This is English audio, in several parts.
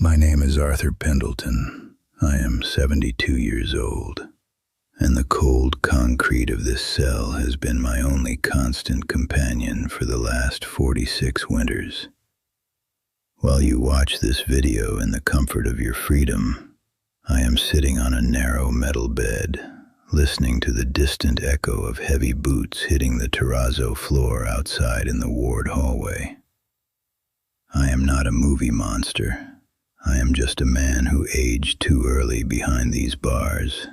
My name is Arthur Pendleton. I am 72 years old, and the cold concrete of this cell has been my only constant companion for the last 46 winters. While you watch this video in the comfort of your freedom, I am sitting on a narrow metal bed, listening to the distant echo of heavy boots hitting the terrazzo floor outside in the ward hallway. I am not a movie monster. I am just a man who aged too early behind these bars,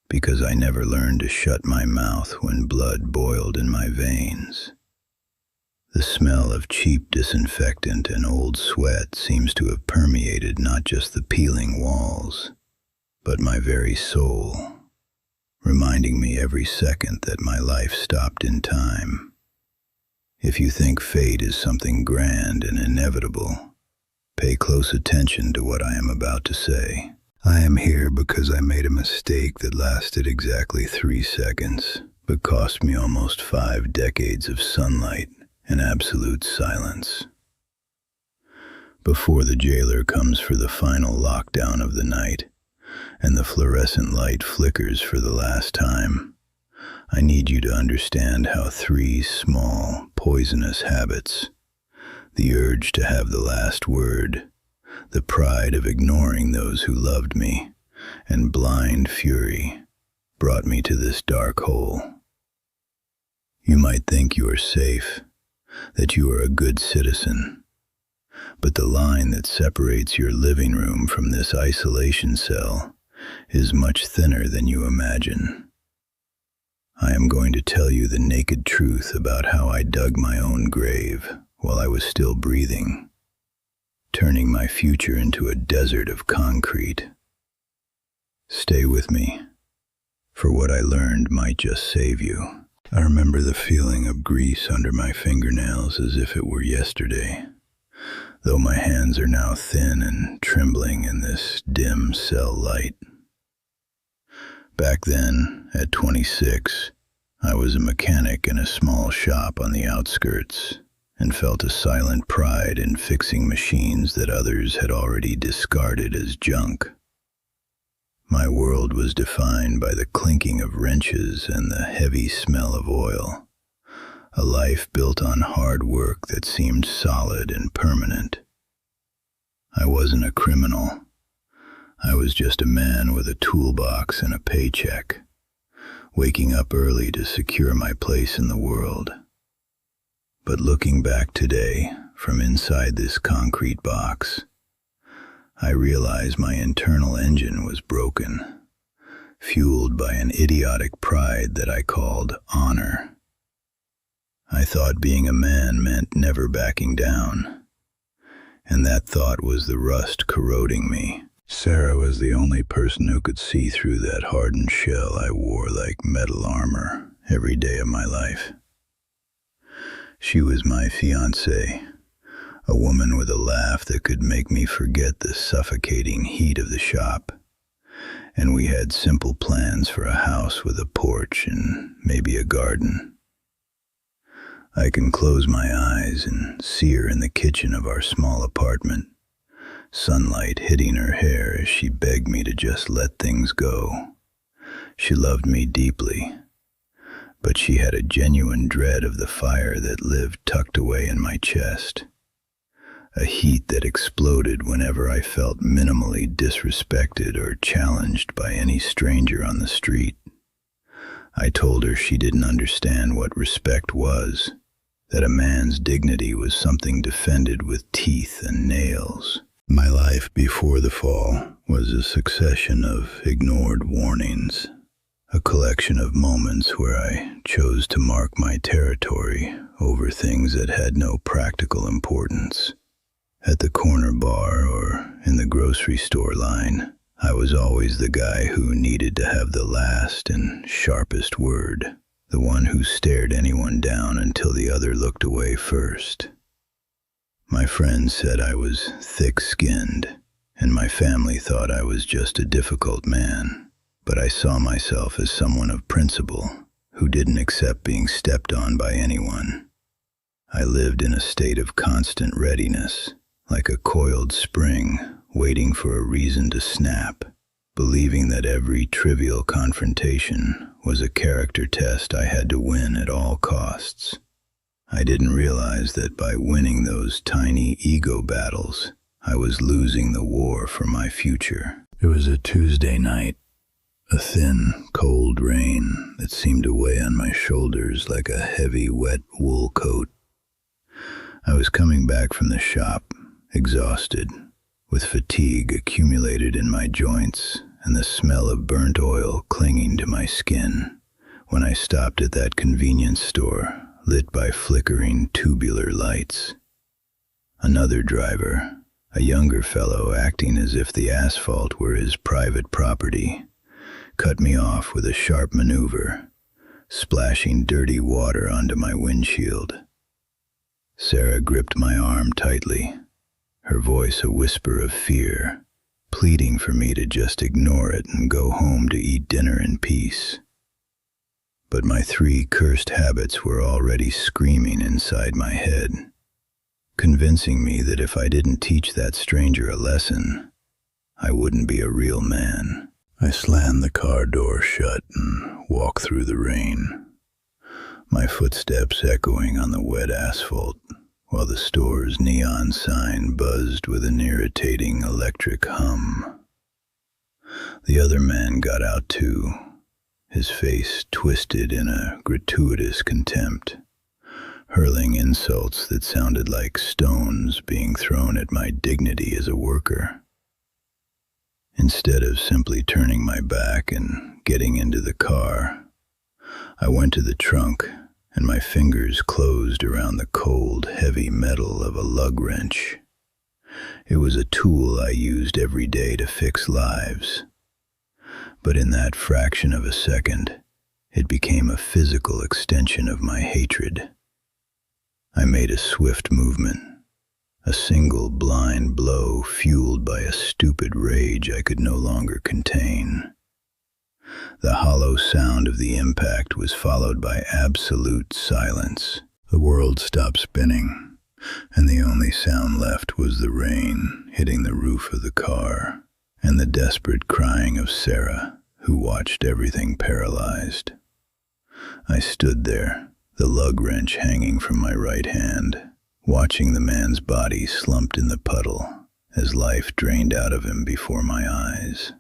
because I never learned to shut my mouth when blood boiled in my veins. The smell of cheap disinfectant and old sweat seems to have permeated not just the peeling walls, but my very soul, reminding me every second that my life stopped in time. If you think fate is something grand and inevitable, pay close attention to what I am about to say. I am here because I made a mistake that lasted exactly 3 seconds, but cost me almost 5 decades of sunlight and absolute silence. Before the jailer comes for the final lockdown of the night, and the fluorescent light flickers for the last time, I need you to understand how 3 small, poisonous habits, the urge to have the last word, the pride of ignoring those who loved me, and blind fury, brought me to this dark hole. You might think you are safe, that you are a good citizen, but the line that separates your living room from this isolation cell is much thinner than you imagine. I am going to tell you the naked truth about how I dug my own grave while I was still breathing, turning my future into a desert of concrete. Stay with me, for what I learned might just save you. I remember the feeling of grease under my fingernails as if it were yesterday, though my hands are now thin and trembling in this dim cell light. Back then, at 26, I was a mechanic in a small shop on the outskirts, and felt a silent pride in fixing machines that others had already discarded as junk. My world was defined by the clinking of wrenches and the heavy smell of oil, a life built on hard work that seemed solid and permanent. I wasn't a criminal. I was just a man with a toolbox and a paycheck, waking up early to secure my place in the world. But looking back today, from inside this concrete box, I realize my internal engine was broken, fueled by an idiotic pride that I called honor. I thought being a man meant never backing down, and that thought was the rust corroding me. Sarah was the only person who could see through that hardened shell I wore like metal armor every day of my life. She was my fiancée, a woman with a laugh that could make me forget the suffocating heat of the shop, and we had simple plans for a house with a porch and maybe a garden. I can close my eyes and see her in the kitchen of our small apartment, sunlight hitting her hair as she begged me to just let things go. She loved me deeply, but she had a genuine dread of the fire that lived tucked away in my chest, a heat that exploded whenever I felt minimally disrespected or challenged by any stranger on the street. I told her she didn't understand what respect was, that a man's dignity was something defended with teeth and nails. My life before the fall was a succession of ignored warnings, a collection of moments where I chose to mark my territory over things that had no practical importance. At the corner bar or in the grocery store line, I was always the guy who needed to have the last and sharpest word, the one who stared anyone down until the other looked away first. My friends said I was thick-skinned, and my family thought I was just a difficult man. But I saw myself as someone of principle, who didn't accept being stepped on by anyone. I lived in a state of constant readiness, like a coiled spring waiting for a reason to snap, believing that every trivial confrontation was a character test I had to win at all costs. I didn't realize that by winning those tiny ego battles, I was losing the war for my future. It was a Tuesday night, a thin, cold rain that seemed to weigh on my shoulders like a heavy, wet wool coat. I was coming back from the shop, exhausted, with fatigue accumulated in my joints and the smell of burnt oil clinging to my skin, when I stopped at that convenience store lit by flickering tubular lights. Another driver, a younger fellow acting as if the asphalt were his private property, cut me off with a sharp maneuver, splashing dirty water onto my windshield. Sarah gripped my arm tightly, her voice a whisper of fear, pleading for me to just ignore it and go home to eat dinner in peace. But my 3 cursed habits were already screaming inside my head, convincing me that if I didn't teach that stranger a lesson, I wouldn't be a real man. I slammed the car door shut and walked through the rain, my footsteps echoing on the wet asphalt, while the store's neon sign buzzed with an irritating electric hum. The other man got out too, his face twisted in a gratuitous contempt, hurling insults that sounded like stones being thrown at my dignity as a worker. Instead of simply turning my back and getting into the car, I went to the trunk, and my fingers closed around the cold, heavy metal of a lug wrench. It was a tool I used every day to fix lives. But in that fraction of a second, it became a physical extension of my hatred. I made a swift movement, a single blind blow fueled by a stupid rage I could no longer contain. The hollow sound of the impact was followed by absolute silence. The world stopped spinning, and the only sound left was the rain hitting the roof of the car and the desperate crying of Sarah, who watched everything paralyzed. I stood there, the lug wrench hanging from my right hand, watching the man's body slumped in the puddle as life drained out of him before my eyes.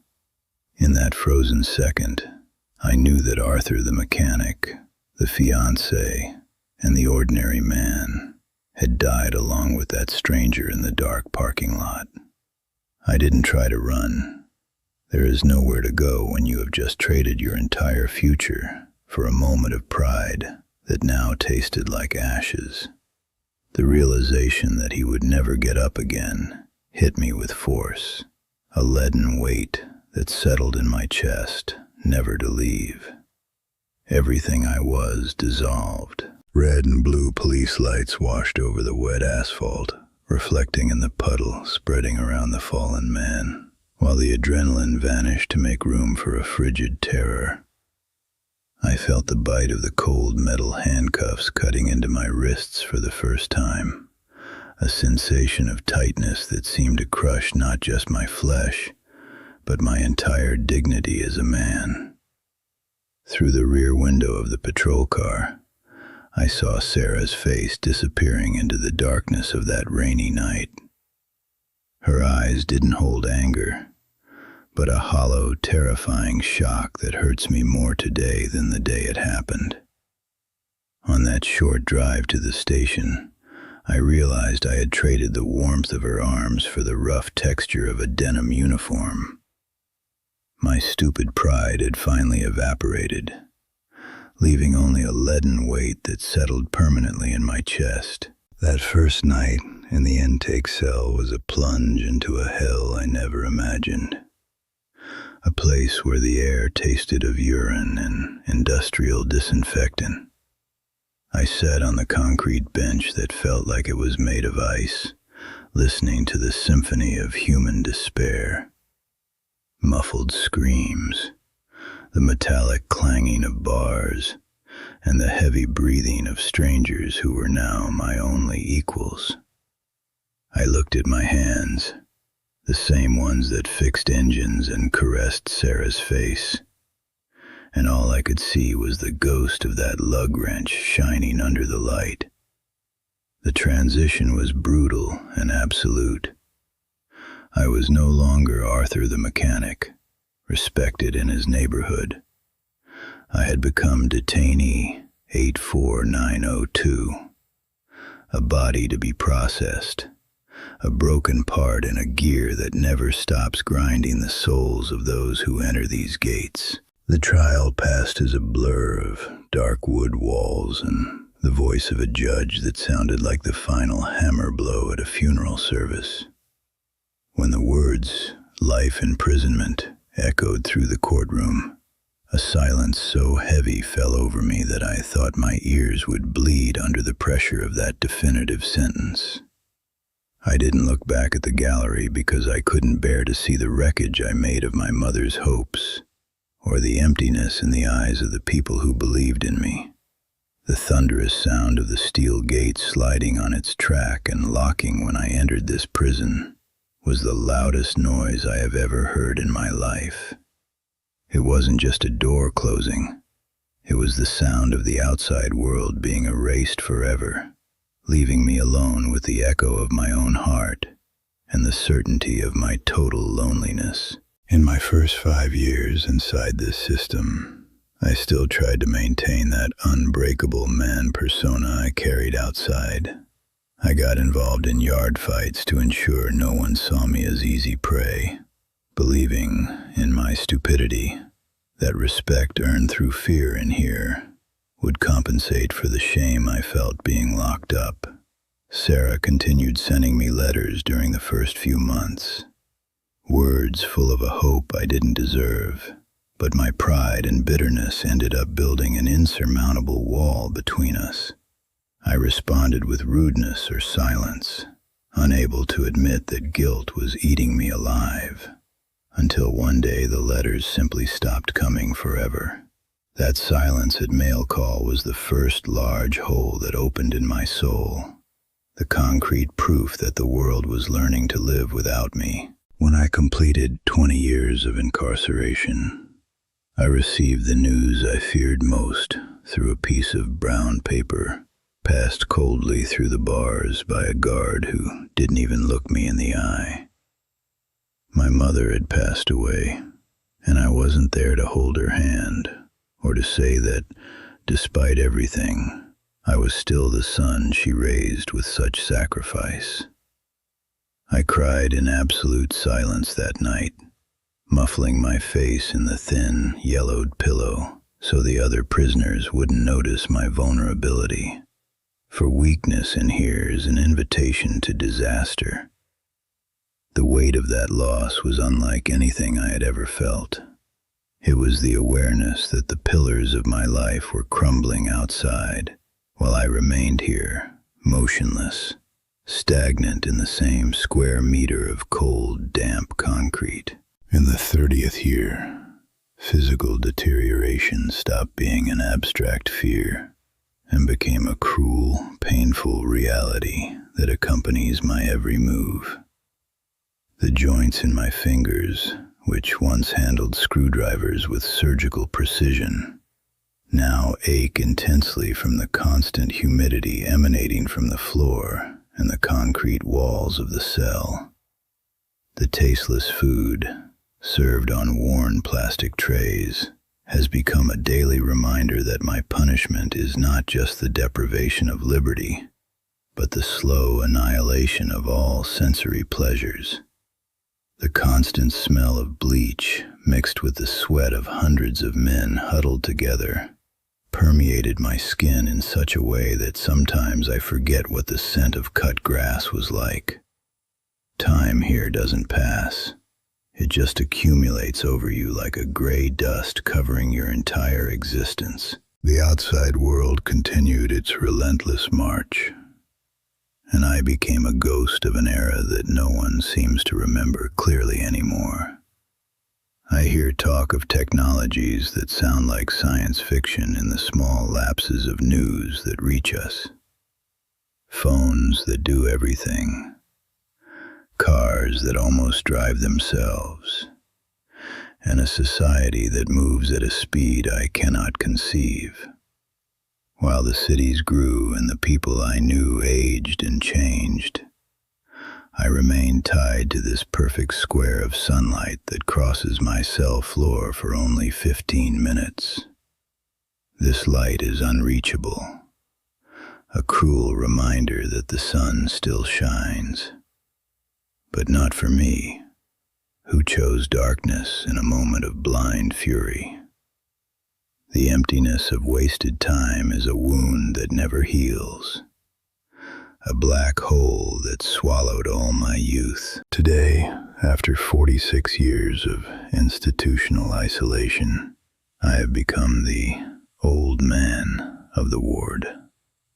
In that frozen second, I knew that Arthur the mechanic, the fiancé, and the ordinary man had died along with that stranger in the dark parking lot. I didn't try to run. There is nowhere to go when you have just traded your entire future for a moment of pride that now tasted like ashes. The realization that he would never get up again hit me with force, a leaden weight that settled in my chest, never to leave. Everything I was dissolved. Red and blue police lights washed over the wet asphalt, reflecting in the puddle spreading around the fallen man, while the adrenaline vanished to make room for a frigid terror. I felt the bite of the cold metal handcuffs cutting into my wrists for the first time, a sensation of tightness that seemed to crush not just my flesh, but my entire dignity as a man. Through the rear window of the patrol car, I saw Sarah's face disappearing into the darkness of that rainy night. Her eyes didn't hold anger, but a hollow, terrifying shock that hurts me more today than the day it happened. On that short drive to the station, I realized I had traded the warmth of her arms for the rough texture of a denim uniform. My stupid pride had finally evaporated, leaving only a leaden weight that settled permanently in my chest. That first night in the intake cell was a plunge into a hell I never imagined. A place where the air tasted of urine and industrial disinfectant. I sat on the concrete bench that felt like it was made of ice, listening to the symphony of human despair. Muffled screams, the metallic clanging of bars, and the heavy breathing of strangers who were now my only equals. I looked at my hands, the same ones that fixed engines and caressed Sarah's face. And all I could see was the ghost of that lug wrench shining under the light. The transition was brutal and absolute. I was no longer Arthur the mechanic, respected in his neighborhood. I had become detainee 84902, a body to be processed, a broken part in a gear that never stops grinding the souls of those who enter these gates. The trial passed as a blur of dark wood walls and the voice of a judge that sounded like the final hammer blow at a funeral service. When the words, "life imprisonment," echoed through the courtroom, a silence so heavy fell over me that I thought my ears would bleed under the pressure of that definitive sentence. I didn't look back at the gallery because I couldn't bear to see the wreckage I made of my mother's hopes, or the emptiness in the eyes of the people who believed in me. The thunderous sound of the steel gate sliding on its track and locking when I entered this prison was the loudest noise I have ever heard in my life. It wasn't just a door closing. It was the sound of the outside world being erased forever, leaving me alone with the echo of my own heart and the certainty of my total loneliness. In my first 5 years inside this system, I still tried to maintain that unbreakable man persona I carried outside. I got involved in yard fights to ensure no one saw me as easy prey, believing, in my stupidity, that respect earned through fear in here would compensate for the shame I felt being locked up. Sarah continued sending me letters during the first few months, words full of a hope I didn't deserve, but my pride and bitterness ended up building an insurmountable wall between us. I responded with rudeness or silence, unable to admit that guilt was eating me alive, until one day the letters simply stopped coming forever. That silence at mail call was the first large hole that opened in my soul, the concrete proof that the world was learning to live without me. When I completed 20 years of incarceration, I received the news I feared most through a piece of brown paper, passed coldly through the bars by a guard who didn't even look me in the eye. My mother had passed away, and I wasn't there to hold her hand, or to say that, despite everything, I was still the son she raised with such sacrifice. I cried in absolute silence that night, muffling my face in the thin, yellowed pillow so the other prisoners wouldn't notice my vulnerability. For weakness in here is an invitation to disaster. The weight of that loss was unlike anything I had ever felt. It was the awareness that the pillars of my life were crumbling outside, while I remained here, motionless, stagnant in the same square meter of cold, damp concrete. In the 30th year, physical deterioration stopped being an abstract fear and became a cruel, painful reality that accompanies my every move. The joints in my fingers, which once handled screwdrivers with surgical precision, now ache intensely from the constant humidity emanating from the floor and the concrete walls of the cell. The tasteless food, served on worn plastic trays, has become a daily reminder that my punishment is not just the deprivation of liberty, but the slow annihilation of all sensory pleasures. The constant smell of bleach, mixed with the sweat of hundreds of men huddled together, permeated my skin in such a way that sometimes I forget what the scent of cut grass was like. Time here doesn't pass. It just accumulates over you like a gray dust covering your entire existence. The outside world continued its relentless march, and I became a ghost of an era that no one seems to remember clearly anymore. I hear talk of technologies that sound like science fiction in the small lapses of news that reach us. Phones that do everything. cars that almost drive themselves, and a society that moves at a speed I cannot conceive. While the cities grew and the people I knew aged and changed, I remained tied to this perfect square of sunlight that crosses my cell floor for only 15 minutes. This light is unreachable, a cruel reminder that the sun still shines. But not for me, who chose darkness in a moment of blind fury. The emptiness of wasted time is a wound that never heals, a black hole that swallowed all my youth. Today, after 46 years of institutional isolation, I have become the old man of the ward,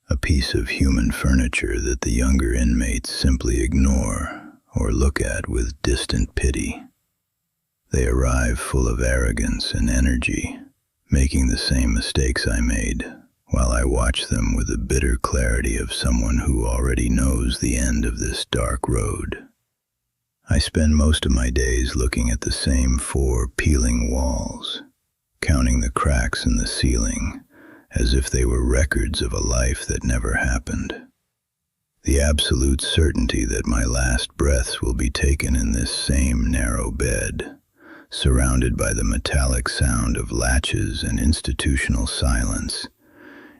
a piece of human furniture that the younger inmates simply ignore or look at with distant pity. They arrive full of arrogance and energy, making the same mistakes I made, while I watch them with the bitter clarity of someone who already knows the end of this dark road. I spend most of my days looking at the same 4 peeling walls, counting the cracks in the ceiling as if they were records of a life that never happened. The absolute certainty that my last breaths will be taken in this same narrow bed, surrounded by the metallic sound of latches and institutional silence,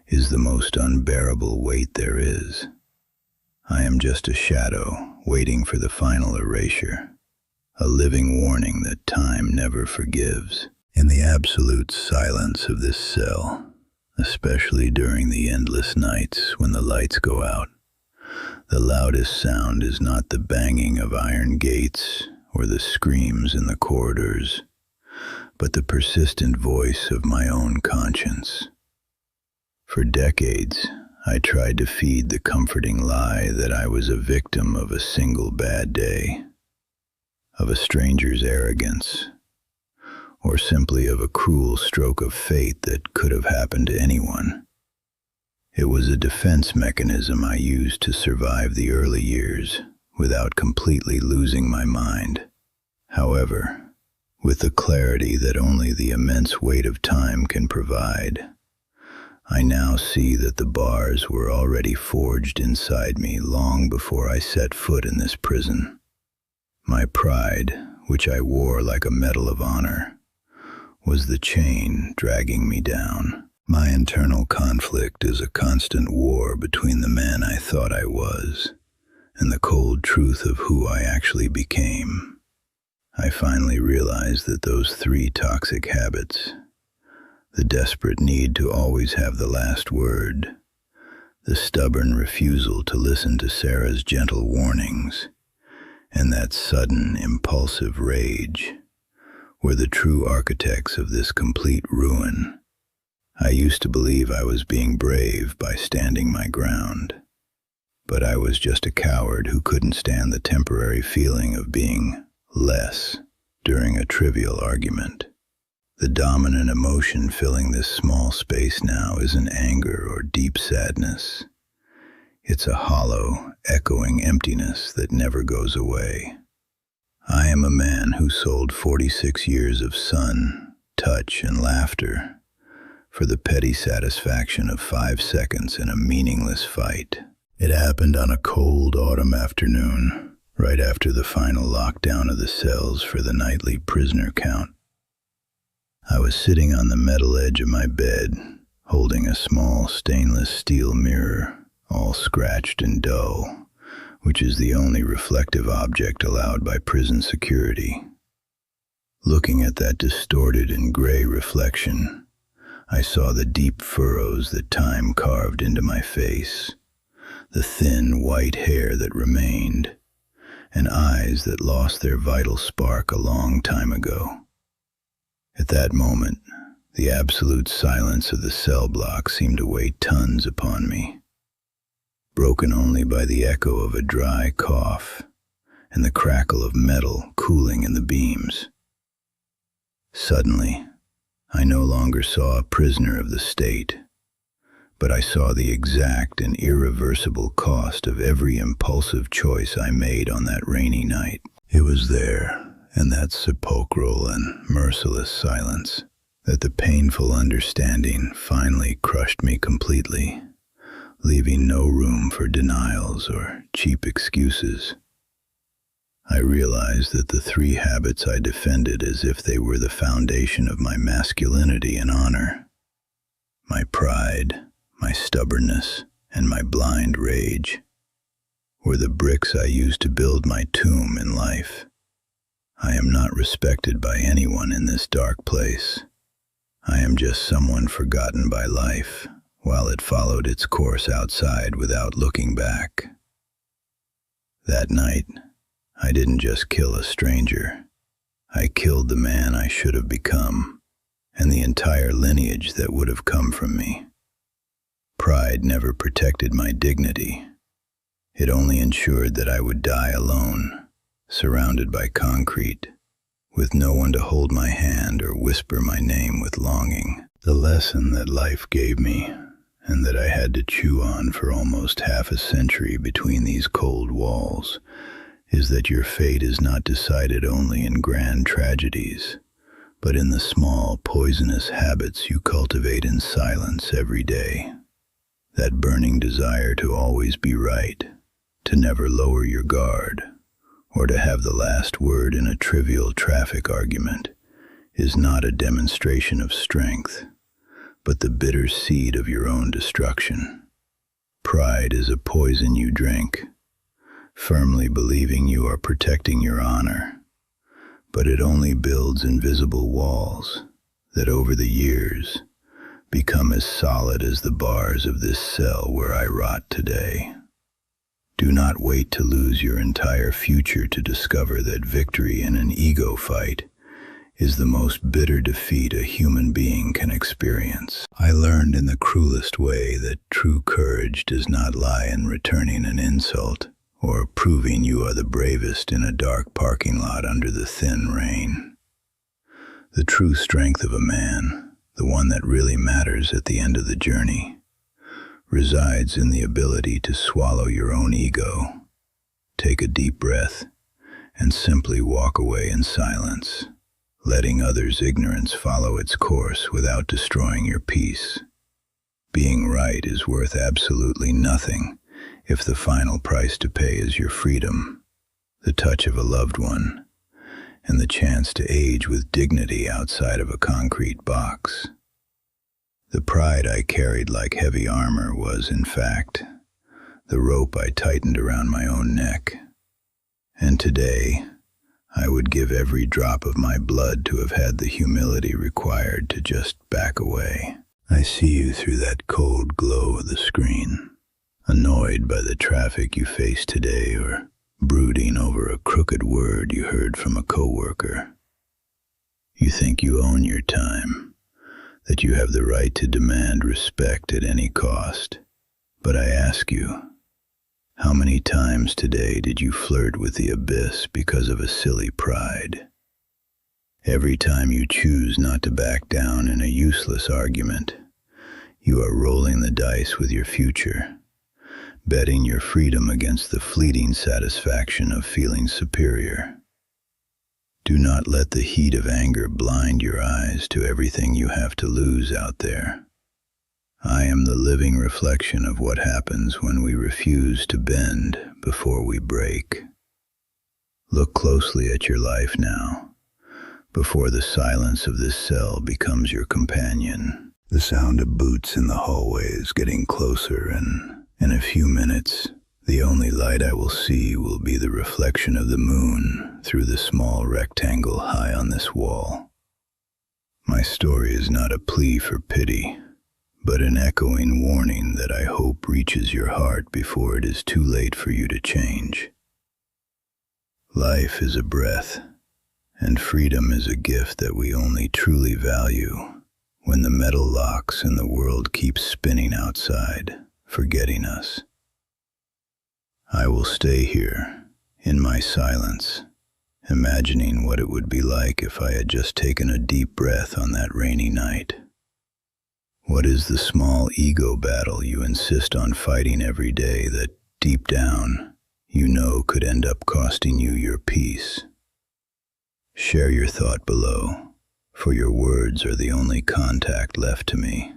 is the most unbearable weight there is. I am just a shadow waiting for the final erasure, a living warning that time never forgives. In the absolute silence of this cell, especially during the endless nights when the lights go out, the loudest sound is not the banging of iron gates or the screams in the corridors, but the persistent voice of my own conscience. For decades, I tried to feed the comforting lie that I was a victim of a single bad day, of a stranger's arrogance, or simply of a cruel stroke of fate that could have happened to anyone. It was a defense mechanism I used to survive the early years without completely losing my mind. However, with the clarity that only the immense weight of time can provide, I now see that the bars were already forged inside me long before I set foot in this prison. My pride, which I wore like a medal of honor, was the chain dragging me down. My internal conflict is a constant war between the man I thought I was and the cold truth of who I actually became. I finally realized that those 3 toxic habits, the desperate need to always have the last word, the stubborn refusal to listen to Sarah's gentle warnings, and that sudden, impulsive rage, were the true architects of this complete ruin. I used to believe I was being brave by standing my ground, but I was just a coward who couldn't stand the temporary feeling of being less during a trivial argument. The dominant emotion filling this small space now isn't anger or deep sadness. It's a hollow, echoing emptiness that never goes away. I am a man who sold 46 years of sun, touch, and laughter for the petty satisfaction of 5 seconds in a meaningless fight. It happened on a cold autumn afternoon, right after the final lockdown of the cells for the nightly prisoner count. I was sitting on the metal edge of my bed, holding a small stainless steel mirror, all scratched and dull, which is the only reflective object allowed by prison security. Looking at that distorted and gray reflection, I saw the deep furrows that time carved into my face, the thin white hair that remained, and eyes that lost their vital spark a long time ago. At that moment, the absolute silence of the cell block seemed to weigh tons upon me, broken only by the echo of a dry cough and the crackle of metal cooling in the beams. Suddenly, I no longer saw a prisoner of the state, but I saw the exact and irreversible cost of every impulsive choice I made on that rainy night. It was there, in that sepulchral and merciless silence, that the painful understanding finally crushed me completely, leaving no room for denials or cheap excuses. I realized that the three habits I defended as if they were the foundation of my masculinity and honor, my pride, my stubbornness, and my blind rage, were the bricks I used to build my tomb in life. I am not respected by anyone in this dark place. I am just someone forgotten by life, while it followed its course outside without looking back. That night, I didn't just kill a stranger. I killed the man I should have become, and the entire lineage that would have come from me. Pride never protected my dignity. It only ensured that I would die alone, surrounded by concrete, with no one to hold my hand or whisper my name with longing. The lesson that life gave me, and that I had to chew on for almost half a century between these cold walls, is that your fate is not decided only in grand tragedies, but in the small, poisonous habits you cultivate in silence every day. That burning desire to always be right, to never lower your guard, or to have the last word in a trivial traffic argument, is not a demonstration of strength, but the bitter seed of your own destruction. Pride is a poison you drink, firmly believing you are protecting your honor, but it only builds invisible walls that over the years become as solid as the bars of this cell where I rot today. Do not wait to lose your entire future to discover that victory in an ego fight is the most bitter defeat a human being can experience. I learned in the cruelest way that true courage does not lie in returning an insult or proving you are the bravest in a dark parking lot under the thin rain. The true strength of a man, the one that really matters at the end of the journey, resides in the ability to swallow your own ego, take a deep breath, and simply walk away in silence, letting others' ignorance follow its course without destroying your peace. Being right is worth absolutely nothing if the final price to pay is your freedom, the touch of a loved one, and the chance to age with dignity outside of a concrete box. The pride I carried like heavy armor was, in fact, the rope I tightened around my own neck. And today, I would give every drop of my blood to have had the humility required to just back away. I see you through that cold glow of the screen, annoyed by the traffic you face today or brooding over a crooked word you heard from a coworker. You think you own your time, that you have the right to demand respect at any cost. But I ask you, how many times today did you flirt with the abyss because of a silly pride? Every time you choose not to back down in a useless argument, you are rolling the dice with your future, betting your freedom against the fleeting satisfaction of feeling superior. Do not let the heat of anger blind your eyes to everything you have to lose out there. I am the living reflection of what happens when we refuse to bend before we break. Look closely at your life now, before the silence of this cell becomes your companion. The sound of boots in the hallway is getting closer, and in a few minutes, the only light I will see will be the reflection of the moon through the small rectangle high on this wall. My story is not a plea for pity, but an echoing warning that I hope reaches your heart before it is too late for you to change. Life is a breath, and freedom is a gift that we only truly value when the metal locks and the world keeps spinning outside, forgetting us. I will stay here, in my silence, imagining what it would be like if I had just taken a deep breath on that rainy night. What is the small ego battle you insist on fighting every day that, deep down, you know could end up costing you your peace? Share your thought below, for your words are the only contact left to me.